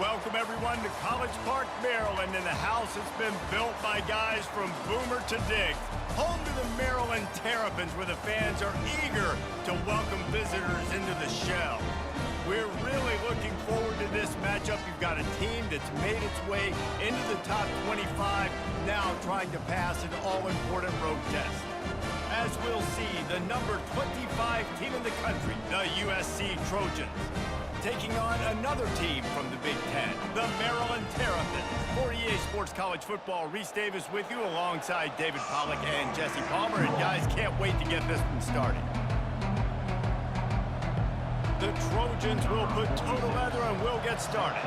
Welcome, everyone, to College Park, Maryland, and the house has been built by guys from Boomer to Diggs. Home to the Maryland Terrapins, where the fans are eager to welcome visitors into the shell. We're really looking forward to this matchup. You've got a team that's made its way into the top 25, now trying to pass an all-important road test. As we'll see, the number 25 team in the country, the USC Trojans, taking on another team from the Big Ten, the Maryland Terrapins. For EA Sports College Football, Reese Davis with you alongside David Pollack and Jesse Palmer. And guys, can't wait to get this one started. The Trojans will put toe to leather and we'll get started.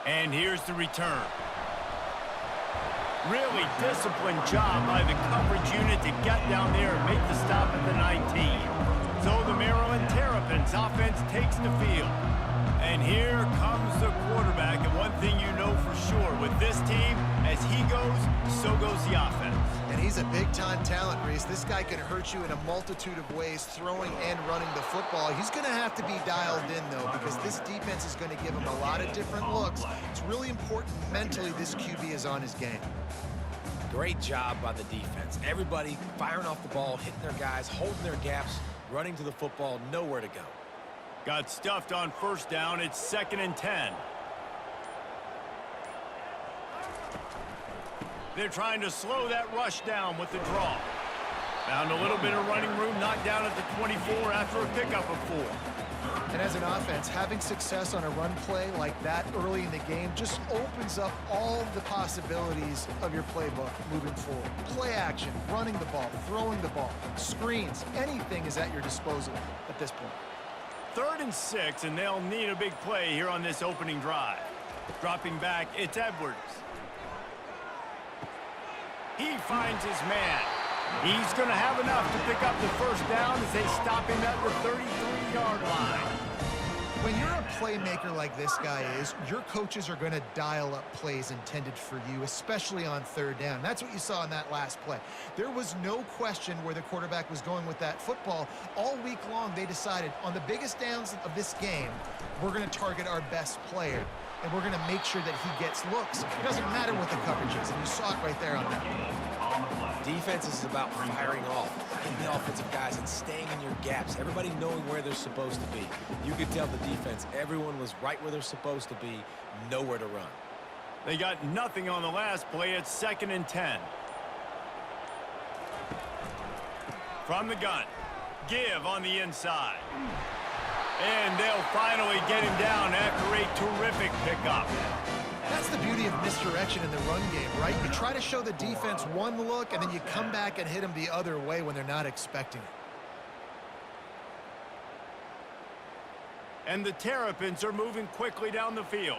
And here's the return. Really disciplined job by the coverage unit to get down there and make the stop at the 19. So the Maryland Terrapins offense takes the field. And here comes the quarterback. And one thing you know for sure with this team, as he goes, so goes the offense. And he's a big-time talent, Reese. This guy can hurt you in a multitude of ways, throwing and running the football. He's going to have to be dialed in, though, because this defense is going to give him a lot of different looks. It's really important mentally this QB is on his game. Great job by the defense. Everybody firing off the ball, hitting their guys, holding their gaps, running to the football, nowhere to go. Got stuffed on first down. It's 2nd and 10. They're trying to slow that rush down with the draw. Found a little bit of running room, knocked down at the 24 after a pickup of 4. And as an offense, having success on a run play like that early in the game just opens up all the possibilities of your playbook moving forward. Play action, running the ball, throwing the ball, screens, anything is at your disposal at this point. 3rd and 6, and they'll need a big play here on this opening drive. Dropping back, it's Edwards. He finds his man. He's going to have enough to pick up the first down as they stop him at the 33-yard line. When you're a playmaker like this guy is, your coaches are going to dial up plays intended for you, especially on 3rd down. That's what you saw in that last play. There was no question where the quarterback was going with that football. All week long, they decided on the biggest downs of this game, we're going to target our best player, and we're going to make sure that he gets looks. It doesn't matter what the coverage is, and you saw it right there on that play. Defense is about firing off, hitting the offensive guys and staying in your gaps. Everybody knowing where they're supposed to be. You could tell the defense, everyone was right where they're supposed to be, nowhere to run. They got nothing on the last play. It's 2nd and 10. From the gun, give on the inside. And they'll finally get him down after a terrific pickup. That's the beauty of misdirection in the run game, right? You try to show the defense one look, and then you come back and hit them the other way when they're not expecting it. And the Terrapins are moving quickly down the field.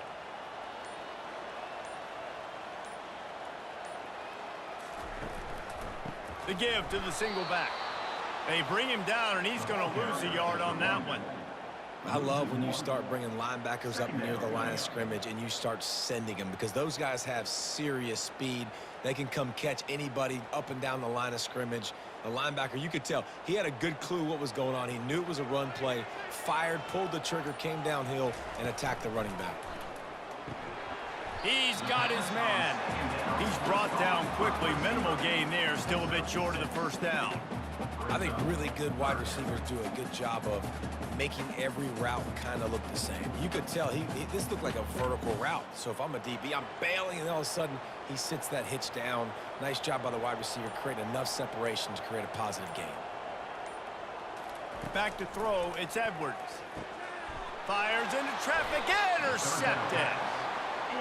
The give to the single back. They bring him down, and he's going to lose a yard on that one. I love when you start bringing linebackers up near the line of scrimmage and you start sending them, because those guys have serious speed. They can come catch anybody up and down the line of scrimmage. The linebacker, you could tell, he had a good clue what was going on. He knew it was a run play, fired, pulled the trigger, came downhill, and attacked the running back. He's got his man. He's brought down quickly. Minimal gain there, still a bit short of the first down. I think really good wide receivers do a good job of making every route kind of look the same. You could tell this looked like a vertical route. So if I'm a DB, I'm bailing, and all of a sudden he sits that hitch down. Nice job by the wide receiver, creating enough separation to create a positive gain. Back to throw, it's Edwards. Fires into traffic, intercepted.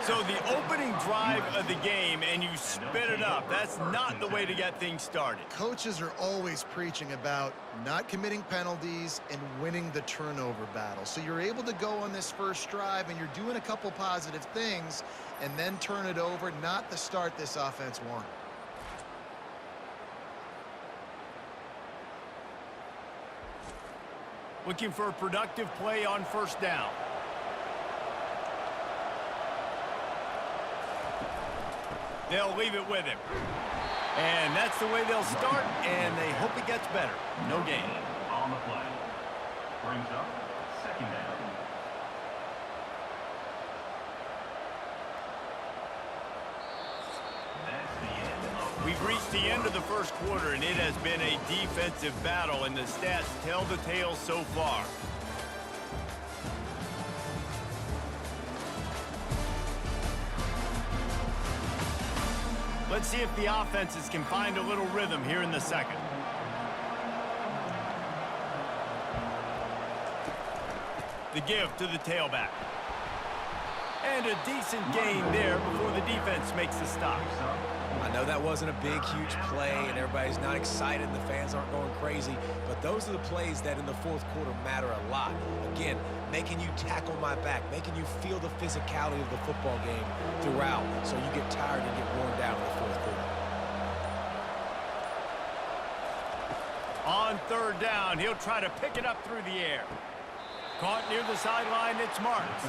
So the opening drive of the game, and you spit it up. That's not the way to get things started. Coaches are always preaching about not committing penalties and winning the turnover battle. So you're able to go on this first drive, and you're doing a couple positive things, and then turn it over, not the start this offense wanted. Looking for a productive play on first down. They'll leave it with him. And that's the way they'll start, and they hope it gets better. No gain. On the play. Brings up We've reached the end of the first quarter, and it has been a defensive battle, and the stats tell the tale so far. Let's see if the offenses can find a little rhythm here in the second. The give to the tailback. And a decent gain there before the defense makes the stop. I know that wasn't a big, huge play, and everybody's not excited, and the fans aren't going crazy, but those are the plays that in the fourth quarter matter a lot. Again, making you tackle my back, making you feel the physicality of the football game throughout, so you get tired and get worn down in the fourth quarter. On third down, he'll try to pick it up through the air. Caught near the sideline, it's Marks.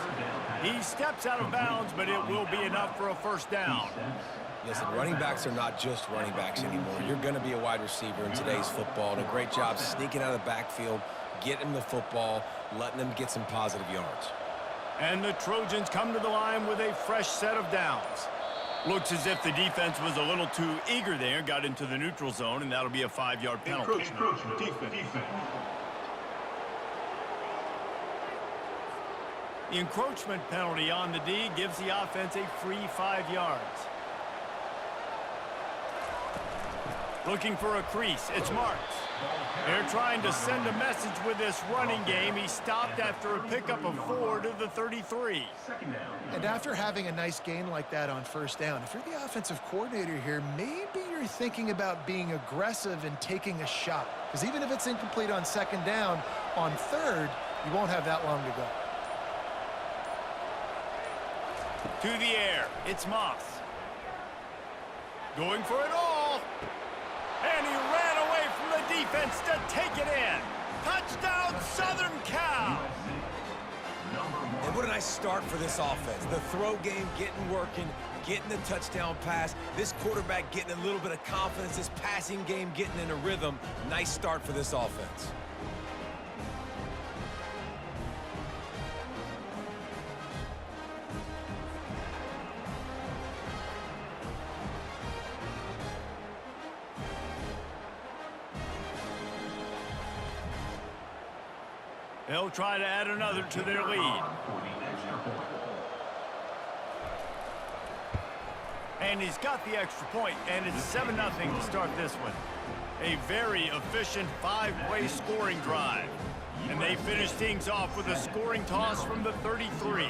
He steps out of bounds, but it will be enough for a first down. Listen, running backs are not just running backs anymore. You're going to be a wide receiver in today's football. And a great job sneaking out of the backfield, getting them the football, letting them get some positive yards. And the Trojans come to the line with a fresh set of downs. Looks as if the defense was a little too eager there, got into the neutral zone, and that'll be a 5-yard penalty. Encroachment, defense. The encroachment penalty on the D gives the offense a free 5 yards. Looking for a crease, it's Marks. They're trying to send a message with this running game. He stopped after a pickup of 4 to the 33. And after having a nice gain like that on first down, if you're the offensive coordinator here, maybe you're thinking about being aggressive and taking a shot. Because even if it's incomplete on second down, on third, you won't have that long to go. To the air, it's Moss. Going for it all. And he ran away from the defense to take it in. Touchdown, Southern Cal. And what a nice start for this offense. The throw game working, getting the touchdown pass. This quarterback getting a little bit of confidence. This passing game getting in a rhythm. Nice start for this offense. They'll try to add another to their lead. And he's got the extra point, and it's 7-0 to start this one. A very efficient 5-way scoring drive. And they finish things off with a scoring toss from the 33.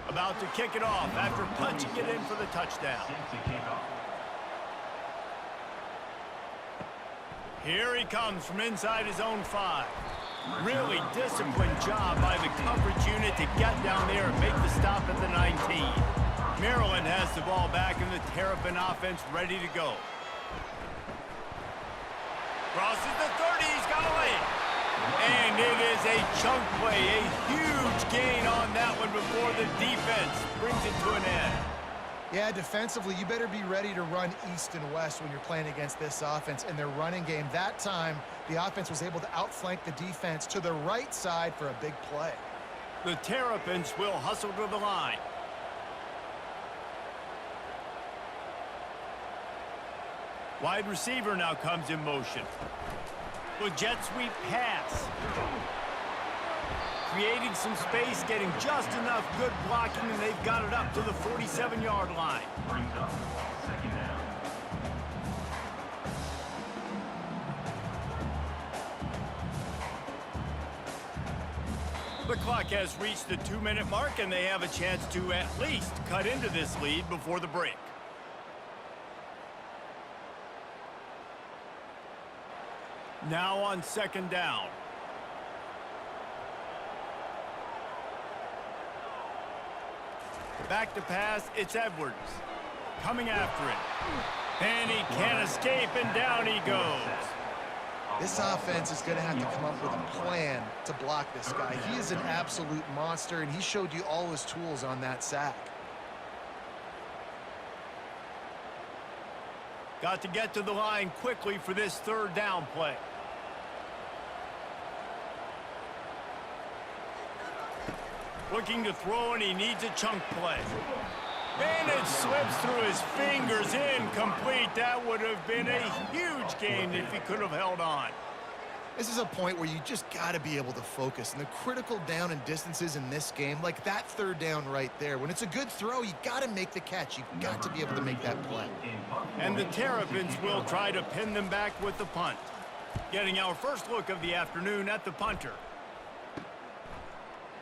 About to kick it off after punching it in for the touchdown. Here he comes from inside his own 5. Really disciplined job by the coverage unit to get down there and make the stop at the 19. Maryland has the ball back and the Terrapin offense ready to go. Crosses the 30, he's got a lane. And it is a chunk play, a huge gain on that one before the defense brings it to an end. Yeah, defensively, you better be ready to run east and west when you're playing against this offense. In their running game, that time, the offense was able to outflank the defense to the right side for a big play. The Terrapins will hustle to the line. Wide receiver now comes in motion. With jet sweep pass. Creating some space, getting just enough good blocking, and they've got it up to the 47-yard line. The clock has reached the 2-minute mark, and they have a chance to at least cut into this lead before the break. Now on second down. Back to pass, it's Edwards. Coming after it. And he can't escape, and down he goes. This offense is going to have to come up with a plan to block this guy. He is an absolute monster, and he showed you all his tools on that sack. Got to get to the line quickly for this third down play. Looking to throw, and he needs a chunk play. And it slips through his fingers, incomplete. That would have been a huge gain if he could have held on. This is a point where you just got to be able to focus. And the critical down and distances in this game, like that third down right there, when it's a good throw, you got to make the catch. You got to be able to make that play. And the Terrapins will try to pin them back with the punt. Getting our first look of the afternoon at the punter.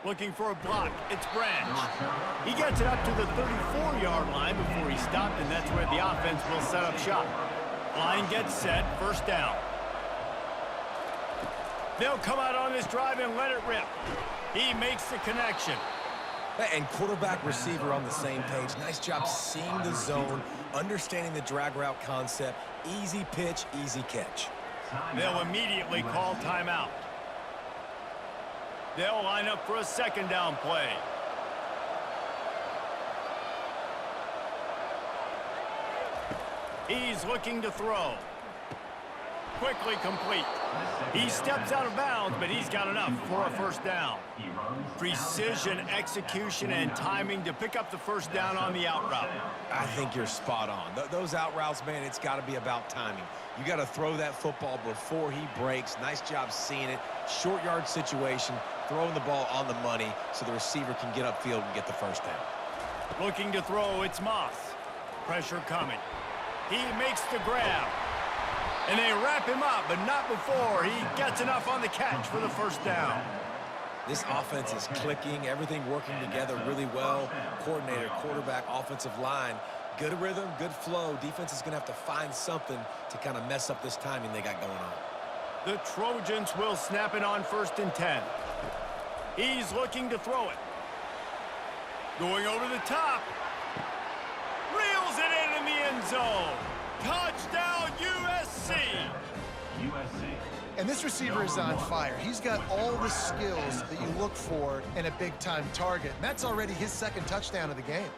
Looking for a block. It's Branch. He gets it up to the 34-yard line before he stopped, and that's where the offense will set up shop. Line gets set. First down. They'll come out on this drive and let it rip. He makes the connection. And quarterback receiver on the same page. Nice job seeing the zone, understanding the drag route concept. Easy pitch, easy catch. They'll immediately call timeout. They'll line up for a second down play. He's looking to throw. Quickly complete. He steps out of bounds, but he's got enough for a first down. Precision, execution, and timing to pick up the first down on the out route. I think you're spot on. Those out routes, man, it's got to be about timing. You got to throw that football before he breaks. Nice job seeing it. Short yard situation, throwing the ball on the money so the receiver can get upfield and get the first down. Looking to throw, it's Moss. Pressure coming. He makes the grab. And they wrap him up, but not before he gets enough on the catch for the first down. This offense is clicking, everything working together really well. Coordinator, quarterback, offensive line, good rhythm, good flow. Defense is going to have to find something to kind of mess up this timing they got going on. The Trojans will snap it on 1st and 10. He's looking to throw it. Going over the top. Reels it in the end zone. Touchdown, USC! And this receiver is on fire. He's got all the skills that you look for in a big-time target. And that's already his second touchdown of the game.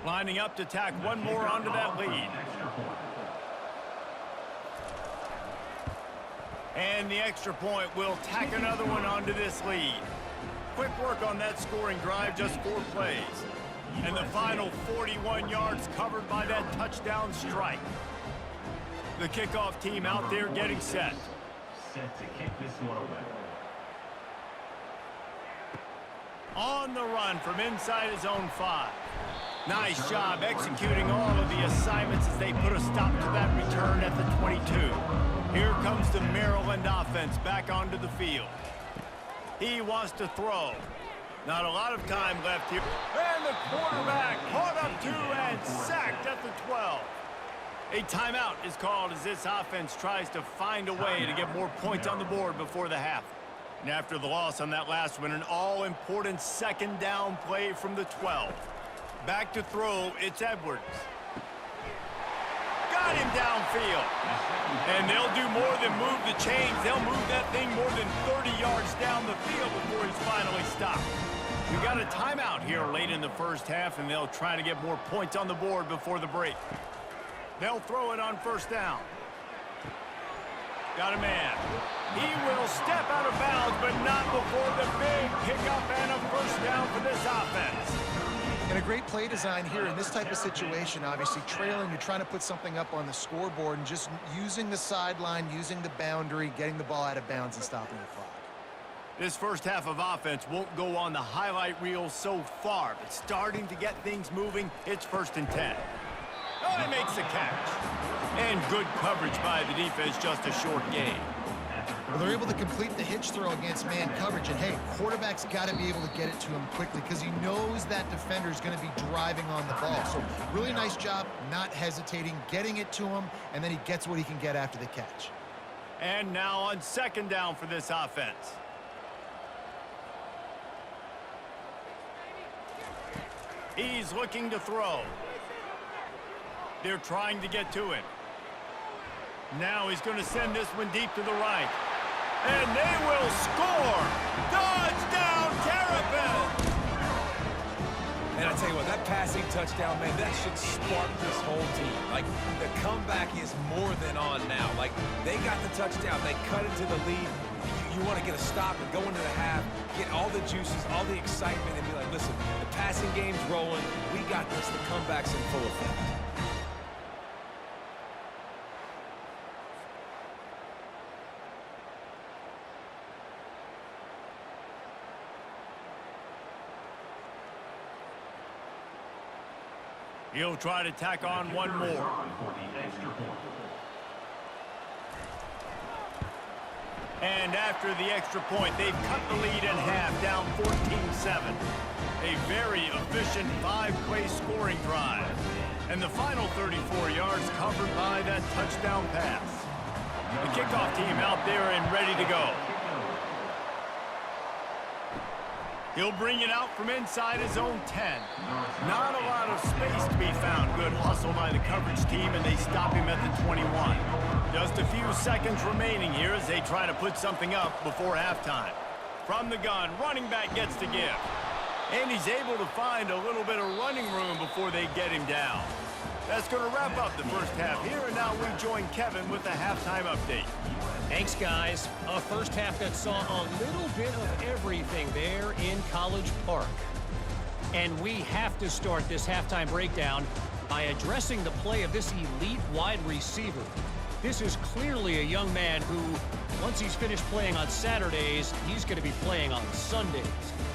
Lining up to tack one more onto that lead. And the extra point will tack another one onto this lead. Quick work on that scoring drive, just 4 plays. And the final 41 yards covered by that touchdown strike. The kickoff team out there getting set. Set to kick this one away. On the run from inside his own 5. Nice job executing all of the assignments as they put a stop to that return at the 22. Here comes the Maryland offense back onto the field. He wants to throw. Not a lot of time left here. And the quarterback caught up to and sacked at the 12. A timeout is called as this offense tries to find a way to get more points on the board before the half. And after the loss on that last one, an all-important second down play from the 12. Back to throw, it's Edwards. Got him downfield. And they'll do more than move the chains. They'll move that thing more than 30 yards down the field before he's finally stopped. We got a timeout here late in the first half, and they'll try to get more points on the board before the break. They'll throw it on first down. Got a man. He will step out of bounds, but not before the big pickup and a first down for this offense. And a great play design here in this type of situation, obviously trailing, you're trying to put something up on the scoreboard and just using the sideline, using the boundary, getting the ball out of bounds and stopping the clock. This first half of offense won't go on the highlight reel so far, but starting to get things moving, it's 1st and 10. Oh, he makes the catch. And good coverage by the defense, just a short gain. Well, they're able to complete the hitch throw against man coverage, and hey, quarterback's got to be able to get it to him quickly because he knows that defender's going to be driving on the ball. So really nice job not hesitating, getting it to him, and then he gets what he can get after the catch. And now on second down for this offense. He's looking to throw. They're trying to get to him. Now he's going to send this one deep to the right. And they will score. Touchdown, Terrapins! And I tell you what, that passing touchdown, man, that should spark this whole team. Like, the comeback is more than on now. Like, they got the touchdown. They cut into the lead. You want to get a stop and go into the half, get all the juices, all the excitement, and be like, listen, the passing game's rolling. We got this. The comeback's in full effect. He'll try to tack on one more. And after the extra point, they've cut the lead in half, down 14-7. A very efficient 5-play scoring drive. And the final 34 yards covered by that touchdown pass. The kickoff team out there and ready to go. He'll bring it out from inside his own 10. Not a lot of space to be found. Good hustle by the coverage team, and they stop him at the 21. Just a few seconds remaining here as they try to put something up before halftime. From the gun, running back gets to give. And he's able to find a little bit of running room before they get him down. That's going to wrap up the first half here, and now we join Kevin with the halftime update. Thanks, guys. A first half that saw a little bit of everything there in College Park. And we have to start this halftime breakdown by addressing the play of this elite wide receiver. This is clearly a young man who, once he's finished playing on Saturdays, he's going to be playing on Sundays.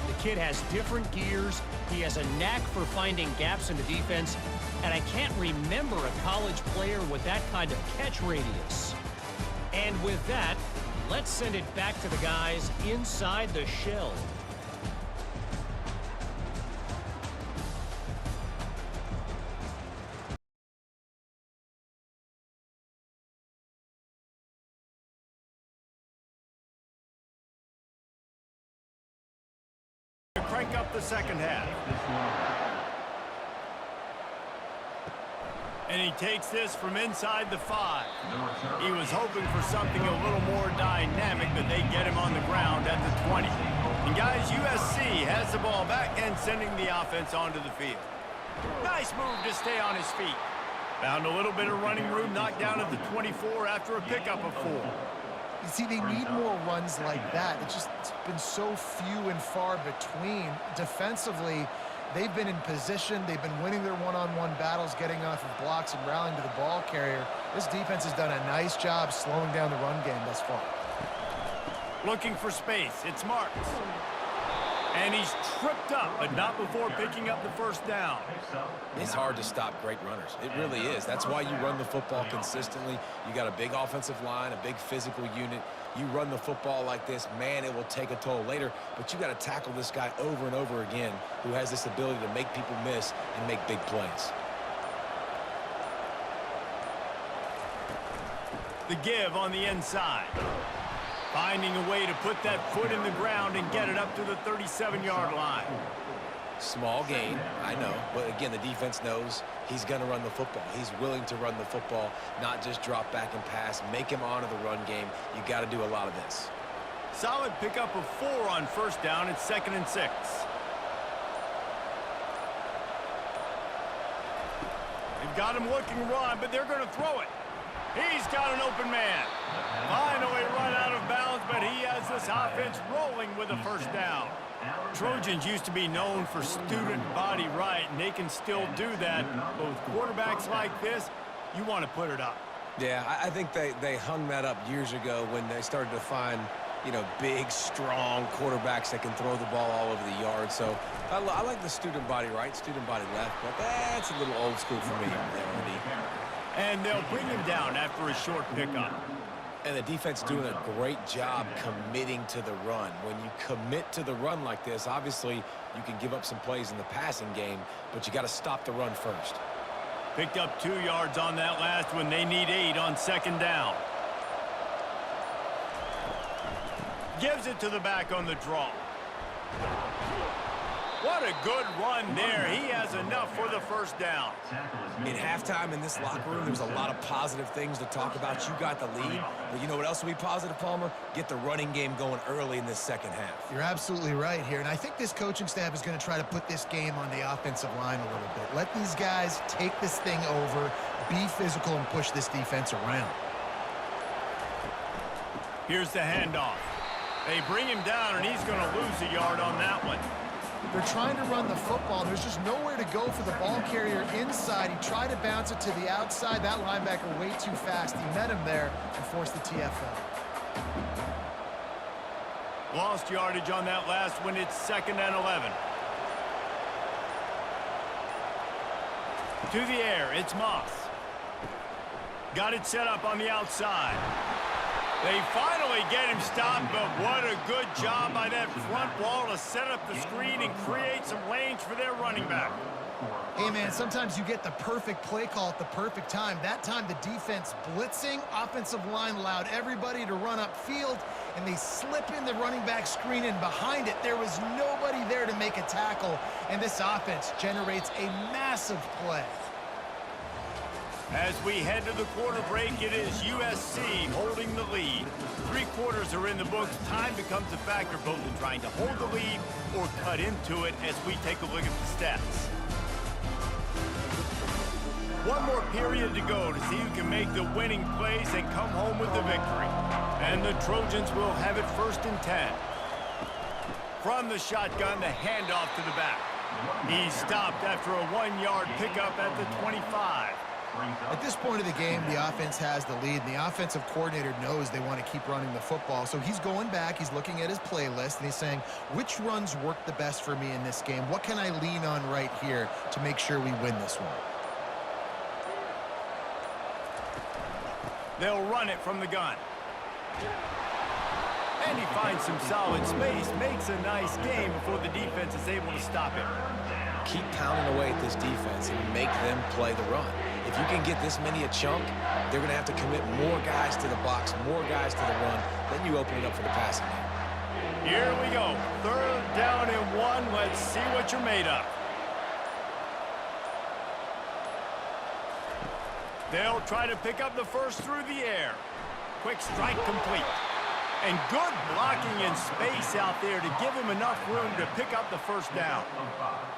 The kid has different gears. He has a knack for finding gaps in the defense. And I can't remember a college player with that kind of catch radius. And with that, let's send it back to the guys inside the shell. Crank up the second half. And he takes this from inside the 5. He was hoping for something a little more dynamic, but they get him on the ground at the 20. And guys, USC has the ball back and sending the offense onto the field. Nice move to stay on his feet. Found a little bit of running room, knocked down at the 24 after a pickup of 4. You see, they need more runs like that. It's been so few and far between. Defensively, they've been in position. They've been winning their one-on-one battles, getting off of blocks and rallying to the ball carrier. This defense has done a nice job slowing down the run game thus far. Looking for space. It's Marks. And he's tripped up, but not before picking up the first down. It's hard to stop great runners. It really is. That's why you run the football consistently. You got a big offensive line, a big physical unit. You run the football like this, man, it will take a toll later. But you got to tackle this guy over and over again who has this ability to make people miss and make big plays. The give on the inside. Finding a way to put that foot in the ground and get it up to the 37-yard line. Small gain, I know. But again, the defense knows he's going to run the football. He's willing to run the football, not just drop back and pass. Make him honor the run game. You got to do a lot of this. Solid pickup of 4 on first down. It's 2nd and 6. They've got him looking run, but they're going to throw it. He's got an open man. Finally run out of bounds, but he has this offense rolling with a first down. Trojans used to be known for student body right, and they can still do that. But with quarterbacks like this, you want to put it up. Yeah, I think they hung that up years ago when they started to find, you know, big, strong quarterbacks that can throw the ball all over the yard. So I like the student body right, student body left, but that's a little old school for me. And they'll bring him down after a short pickup. And the defense doing a great job committing to the run. When you commit to the run like this, obviously you can give up some plays in the passing game, but you got to stop the run first. Picked up 2 yards on that last one. They need 8 on 2nd down. Gives it to the back on the draw. What a good run there. He has enough for the first down. In halftime in this locker room, there was a lot of positive things to talk about. You got the lead, but you know what else will be positive, Palmer? Get the running game going early in this second half. You're absolutely right here, and I think this coaching staff is going to try to put this game on the offensive line a little bit. Let these guys take this thing over, be physical, and push this defense around. Here's the handoff. They bring him down, and he's going to lose a yard on that one. They're trying to run the football. There's just nowhere to go for the ball carrier inside. He tried to bounce it to the outside. That linebacker way too fast. He met him there and forced the TFL. Lost yardage on that last one. It's 2nd and 11. To the air, it's Moss. Got it set up on the outside. They finally get him stopped, but what a good job by that front wall to set up the screen and create some lanes for their running back. Hey, man, sometimes you get the perfect play call at the perfect time. That time the defense blitzing, offensive line allowed everybody to run upfield, and they slip in the running back screen, and behind it there was nobody there to make a tackle, and this offense generates a massive play. As we head to the quarter break, it is USC holding the lead. 3 quarters are in the books. Time becomes a factor both in trying to hold the lead or cut into it as we take a look at the stats. One more period to go to see who can make the winning plays and come home with the victory. And the Trojans will have it 1st and 10. From the shotgun, the handoff to the back. He's stopped after a 1-yard pickup at the 25. At this point of the game, the offense has the lead, and the offensive coordinator knows they want to keep running the football. So he's going back, he's looking at his playlist, and he's saying, which runs work the best for me in this game? What can I lean on right here to make sure we win this one? They'll run it from the gun. And he finds some solid space, makes a nice game before the defense is able to stop it. Keep pounding away at this defense and make them play the run. If you can get this many a chunk, they're going to have to commit more guys to the box, more guys to the run. Then you open it up for the passing game. Here we go. 3rd down and 1. Let's see what you're made of. They'll try to pick up the first through the air. Quick strike complete. And good blocking in space out there to give him enough room to pick up the 1st down.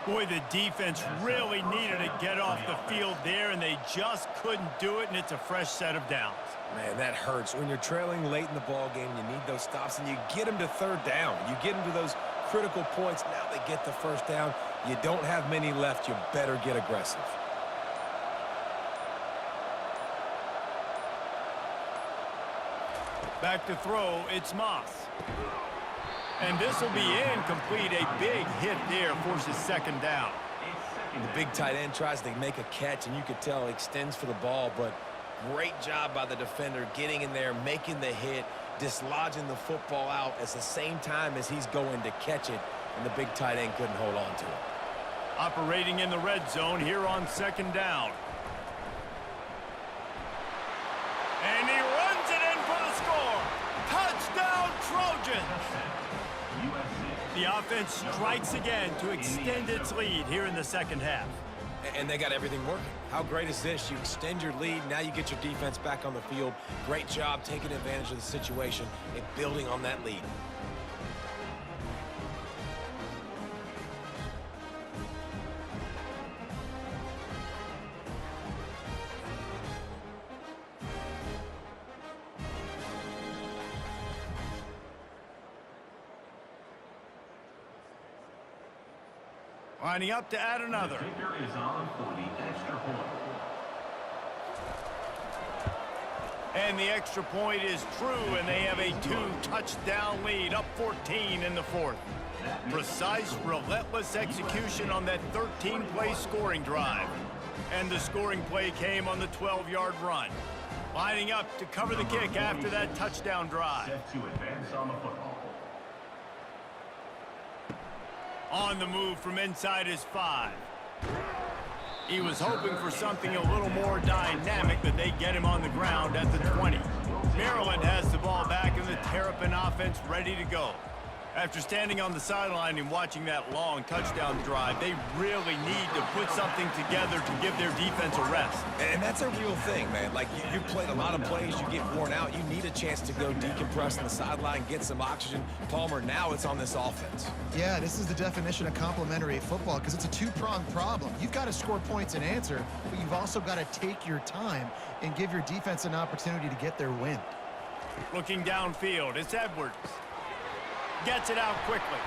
Boy, the defense really needed to get off the field there, and they just couldn't do it, and it's a fresh set of downs. Man, that hurts. When you're trailing late in the ball game, you need those stops, and you get them to 3rd down. You get them to those critical points. Now they get the 1st down. You don't have many left. You better get aggressive. Back to throw, it's Moss. And this will be incomplete. A big hit there forces 2nd down. The big tight end tries to make a catch, and you could tell he extends for the ball, but great job by the defender getting in there, making the hit, dislodging the football out at the same time as he's going to catch it, and the big tight end couldn't hold on to it. Operating in the red zone here on 2nd down. And he runs it in for the score. Touchdown, Trojans! The offense strikes again to extend its lead here in the 2nd half. And they got everything working. How great is this? You extend your lead, now you get your defense back on the field. Great job taking advantage of the situation and building on that lead. Lining up to add another. Kicker is on for the extra point. And the extra point is true, and they have a 2-touchdown lead, up 14 in the 4th. Precise, relentless execution on that 13-play scoring drive. And the scoring play came on the 12-yard run. Lining up to cover the kick after that touchdown drive. Set to advance on the football. On the move from inside his 5. He was hoping for something a little more dynamic, but they get him on the ground at the 20. Maryland has the ball back, and the Terrapin offense ready to go. After standing on the sideline and watching that long touchdown drive, they really need to put something together to give their defense a rest. And that's a real thing, man. Like, you played a lot of plays, you get worn out, you need a chance to go decompress on the sideline, get some oxygen. Palmer, now it's on this offense. Yeah, this is the definition of complementary football because it's a two-pronged problem. You've got to score points and answer, but you've also got to take your time and give your defense an opportunity to get their win. Looking downfield, it's Edwards. Gets it out quickly.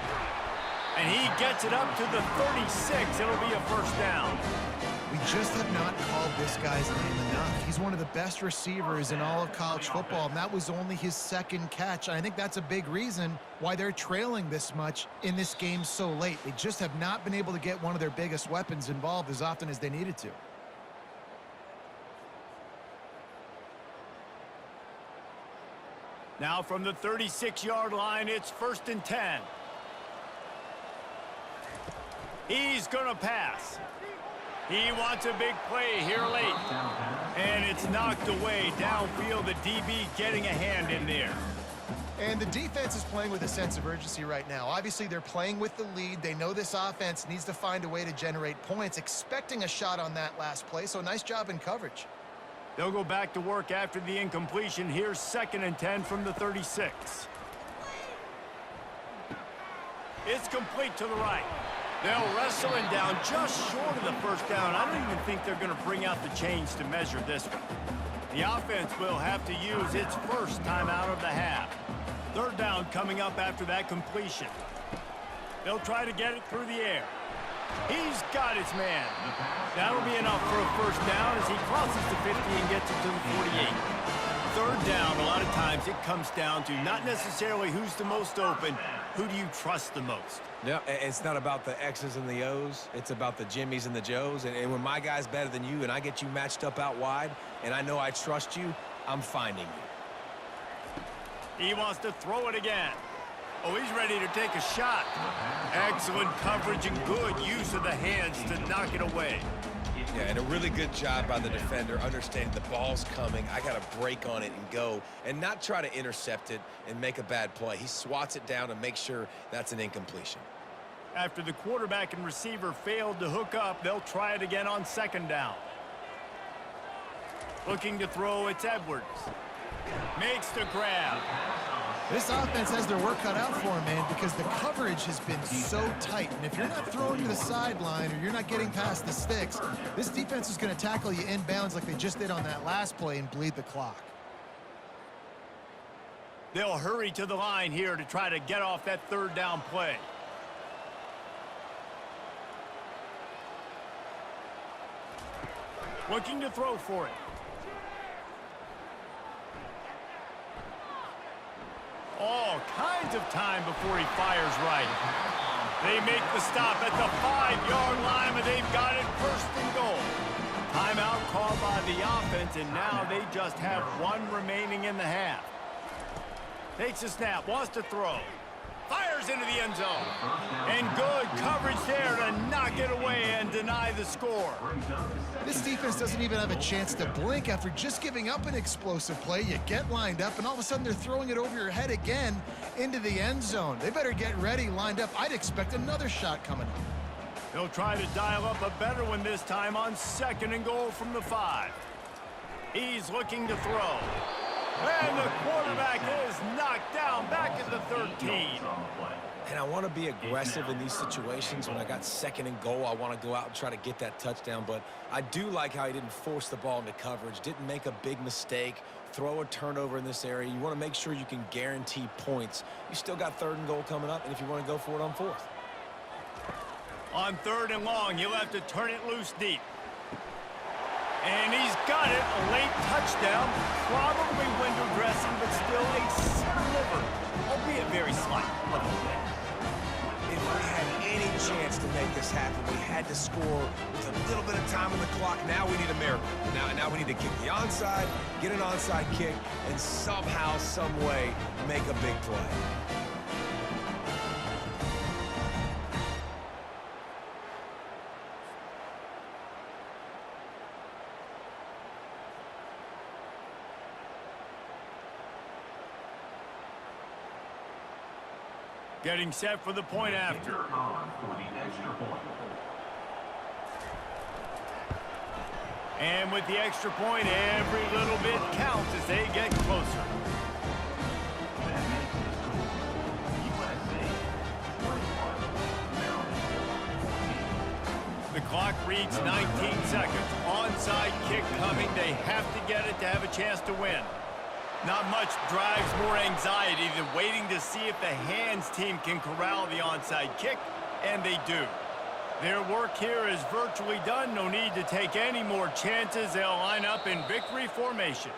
And he gets it up to the 36. It'll be a first down. We just have not called this guy's name enough. He's one of the best receivers in all of college football, and that was only his second catch. And I think that's a big reason why they're trailing this much in this game so late. They just have not been able to get one of their biggest weapons involved as often as they needed to. Now from the 36-yard line, it's 1st and 10. He's going to pass. He wants a big play here late. And it's knocked away downfield. The DB getting a hand in there. And the defense is playing with a sense of urgency right now. Obviously, they're playing with the lead. They know this offense needs to find a way to generate points, expecting a shot on that last play. So nice job in coverage. They'll go back to work after the incompletion. Here's 2nd and 10 from the 36. It's complete to the right. They'll wrestle him down just short of the first down. I don't even think they're going to bring out the chains to measure this one. The offense will have to use its first timeout of the half. 3rd down coming up after that completion. They'll try to get it through the air. He's got his man. That'll be enough for a first down as he crosses the 50 and gets it to the 48. 3rd down, a lot of times it comes down to not necessarily who's the most open, who do you trust the most? Yeah, it's not about the X's and the O's. It's about the Jimmies and the Joes. And when my guy's better than you and I get you matched up out wide and I know I trust you, I'm finding you. He wants to throw it again. Oh, he's ready to take a shot. Excellent coverage and good use of the hands to knock it away. Yeah, and a really good job by the defender understanding the ball's coming. I got to break on it and go and not try to intercept it and make a bad play. He swats it down and makes sure that's an incompletion. After the quarterback and receiver failed to hook up, they'll try it again on 2nd down. Looking to throw, it's Edwards. Makes the grab. This offense has their work cut out for them, man, because the coverage has been so tight. And if you're not throwing to the sideline or you're not getting past the sticks, this defense is going to tackle you inbounds like they just did on that last play and bleed the clock. They'll hurry to the line here to try to get off that 3rd down play. Looking to throw for it. All kinds of time before he fires right. They make the stop at the 5-yard line, but they've got it 1st and goal. Timeout called by the offense, and now they just have 1 remaining in the half. Takes a snap, wants to throw. Fires into the end zone. And good coverage there to knock it away and deny the score. This defense doesn't even have a chance to blink after just giving up an explosive play. You get lined up, and all of a sudden they're throwing it over your head again into the end zone. They better get ready, lined up. I'd expect another shot coming up. They'll try to dial up a better one this time on 2nd and goal from the 5. He's looking to throw. And the quarterback is knocked down back at the 13. And I want to be aggressive in these situations. When I got 2nd and goal, I want to go out and try to get that touchdown. But I do like how he didn't force the ball into coverage, didn't make a big mistake, throw a turnover in this area. You want to make sure you can guarantee points. You still got 3rd and goal coming up, and if you want to go for it on 4th. On 3rd and long, he'll have to turn it loose deep. And he's got it, a late touchdown, probably window dressing, but still a sliver, albeit very slight. If we had any chance to make this happen, we had to score with a little bit of time on the clock. Now we need a miracle. Now we need to kick the onside, get an onside kick, and somehow, some way, make a big play. Getting set for the point after. On for the extra point. And with the extra point, every little bit counts as they get closer. That makes the score USC 21, Maryland 14. The clock reads 19 seconds. Onside kick coming. They have to get it to have a chance to win. Not much drives more anxiety than waiting to see if the hands team can corral the onside kick, and they do. Their work here is virtually done. No need to take any more chances. They'll line up in victory formation.